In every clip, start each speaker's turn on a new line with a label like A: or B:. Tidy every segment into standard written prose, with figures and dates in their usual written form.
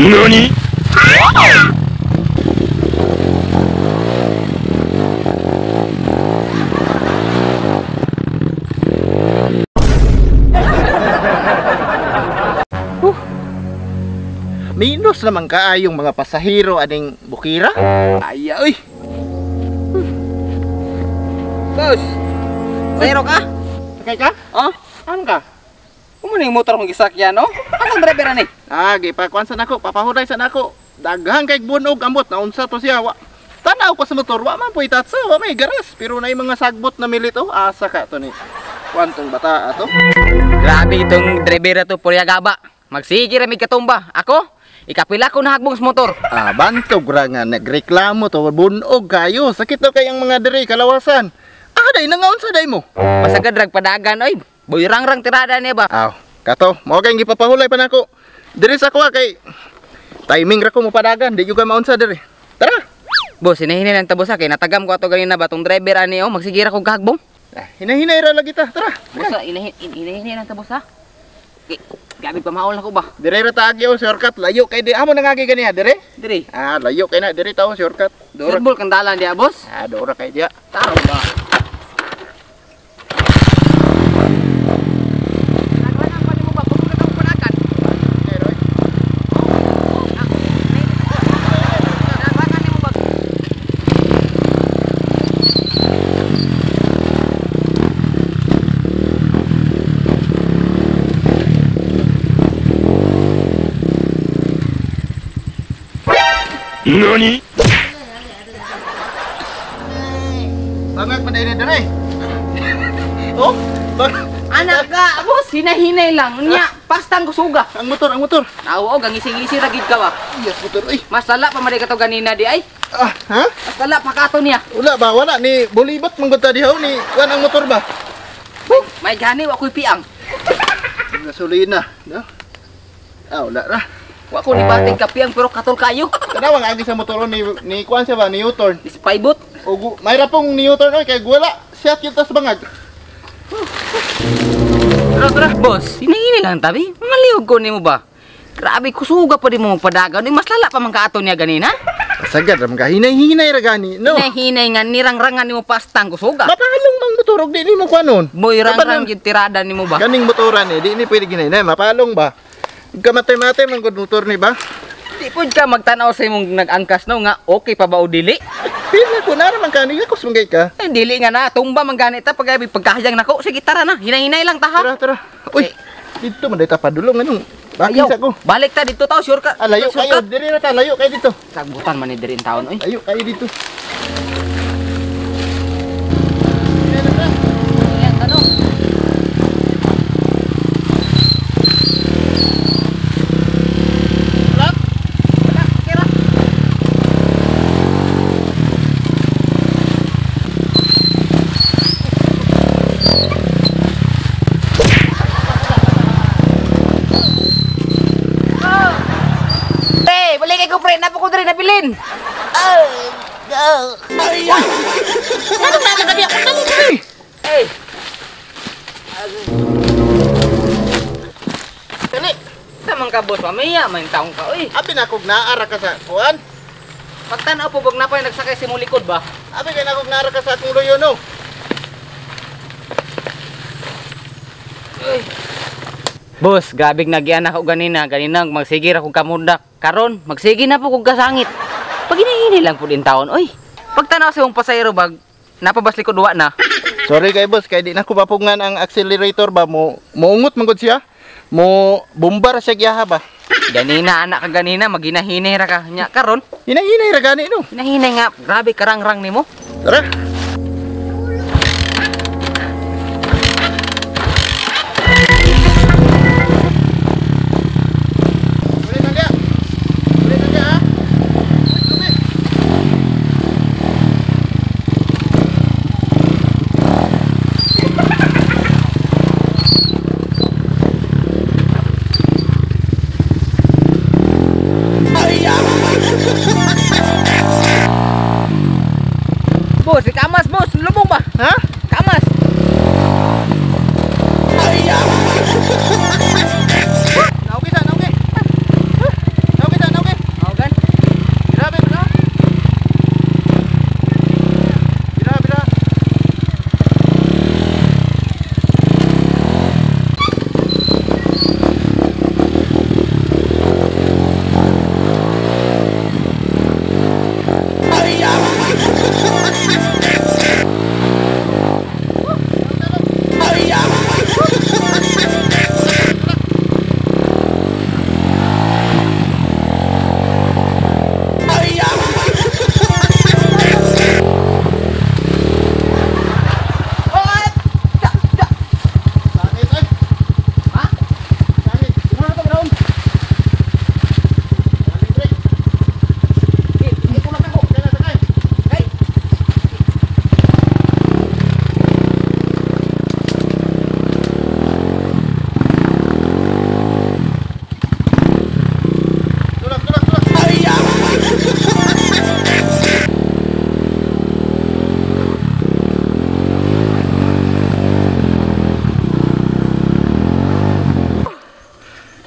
A: NANI?!
B: Minus naman kaayong mga pasahero aning bukira. Aya oy.
C: Boss, zero ka?
B: Okay ka?
C: Oh?
B: Ano ka?
C: Kung yung motor mong gisakyan, no? Anong driver ni?
B: Gipakuan sa nako, papahuray sa nako. Daghang kay bunog ambot na unsa to siya. Tanaw ko sa motor, wa man puy tatsa, wa may garas. Pero na mga sagbot na milito, asa ka to ni. Kuantong bata ato.
C: Grabe itong driver to, purya gaba. Magsige ramig katumba. Ako? Ikapila ko na hagbong sa motor.
B: Bantog ra nga nagreklamo to, bunog kayo. Sakit daw kayang mga diri kalawasan. Day nangaon sa day mo.
C: Pasagad drag padagan, oy. Boyrang-rang tirada niya ba?
B: Kato, mo kay gipapahulay pa nako. Diri sa kuha kay timing ra ko mo padagan, di juga maunsa diri. Tara.
C: Boss, hinahinay lang tabo sa kay natagam ko ato ganina ba tong driver ani magsigira ko kahagbong.
B: Hinahinay ra lagi ta. Tara.
C: Boss, hinahinay lang tabo sa. Gabi pa maol ako ba?
B: Dire ra ta agyo shortcut layo kay di amo nangagi ganiya dire.
C: Diri.
B: Layo kay na diri tawo shortcut.
C: Dora bol kang dalan dia, boss.
B: Dora kay dia.
C: Taro ba?
A: NANI?!
B: Bangat pa dire dire. Oh,
C: Anak ka, boss, hinahinay lang. Nya, pastang kusuga.
B: ang motor.
C: Nawo, gangising-isi ra gid ka ba?
B: Yes, motor. Ay.
C: Mas lala pa man ka to ganina di ay.
B: Ha?
C: Mas lala pa kato niya.
B: Wala ni bulibat manggod ta dihaw ni kuan ang motor ba?
C: May gani wa ko'y piang.
B: Gasolina, no? Wala ra.
C: Wa ko ni bating ka piang pero katol kayo.
B: Kanawang agi sa motor ni kuan siya ba ni U-turn.
C: Ispaybot.
B: Mayra pong ni U-turn oy kay wala. Shot yung tas bangag.
C: Tara, boss. Hinahinay lang tabi. Maliog ko nimo ba? Grabe kusuga pa di mo padagan. Mas lala pa man kaato niya ganina.
B: Sagad ram ka hinay ra gani, no?
C: Hinahinay nga nirang-rangan nimo pastang kusuga.
B: Mapalong mang motor og di ni mo kuanon.
C: Boy rang-rang gid tirada nimo ba?
B: Ganing motoran di ni pwede ginay mapalong ba? Kamatay-matay man gud motor ni ba?
C: Di pud ka magtanaw sa imong nag-angkas no nga okay pa ba o dili?
B: Pila ko na man kani ko sumgay ka.
C: Dili nga na tumba man ganit ta pag pagkahayang nako. Sige tara na, hinay-hinay lang ta ha.
B: Tara. Uy, dito man dayta padulong anong bakit ko?
C: Balik ta dito taw sure ka.
B: Layo kayo, diri na ta, layo kayo dito.
C: Sagbutan man ni diri in taon oy.
B: Layo kayo dito.
C: Yan ano? Nabilin.
B: Ano na kani ako namo kani? Kani,
C: Samang ka boss, mamaya may taong ka oy.
B: abi na kog naara ka sa kuan.
C: Pagtanaw po bag napay nagsakay si mong likod ba?
B: Abi kay na kog naara ka sa akong loyo no.
C: Boss, grabe nagyan ako ganina magsigir ako kamundak. Karon, magsige na po kog kasangit. Pag hinahinay lang po din taon, oy. Pagtanaw sa imong pasayro bag napabas likod wa na.
B: Sorry kay boss, kay di na ko papungan ang accelerator ba mo muungot man gud siya. Mo bombar siya giyaha ba.
C: Ganina anak ka ganina maginahinay ra ka nya karon.
B: Hinahinay ra gani no.
C: Hinahinay nga, grabe karangrang nimo.
B: Tara.
C: Boss,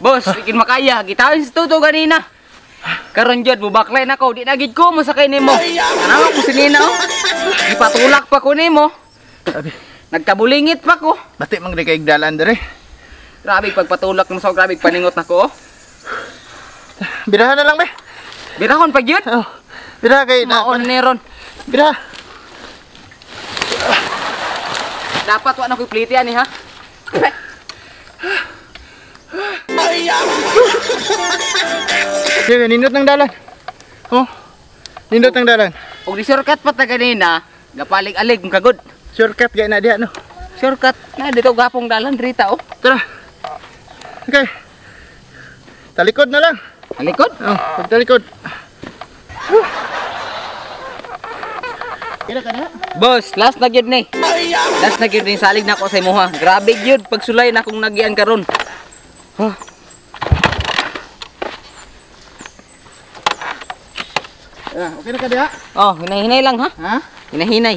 C: Boss, ikin makaya. Gitawin si Tuto ganina. Karon jud bubaklay na ko, di na gid ko masakay nimo. Ano ko sinina oh. Ipatulak pa ko nimo.
B: Grabe.
C: Nagkabulingit pa ko.
B: Bati mang di kay dalan dire.
C: Grabe pagpatulak mo sa grabe paningot na ko. Oh.
B: Birahan na lang be.
C: Birahon pag yun.
B: Oh. Biraha kay
C: Maon ni ron.
B: Biraha.
C: Dapat wa na ko plitian ni ha.
B: Sige, nindot ng dalan. Oh. Nindot ng dalan.
C: Og di shortcut pa ta ganina, gapalig-alig kung kagod.
B: Shortcut kay na diha no.
C: Shortcut na dito gapong dalan drita oh.
B: Tara. Okay. Talikod na lang.
C: Alikod.
B: Oh, pagtalikod. Kira ka na?
C: Boss, last na gyud ni. Last na gyud ni salig na ko sa imuha. Grabe gyud pagsulay na akong nagian karon. Huh.
B: Okay na ka diha?
C: Oh, hinahinay lang ha.
B: Ha?
C: Hinahinay.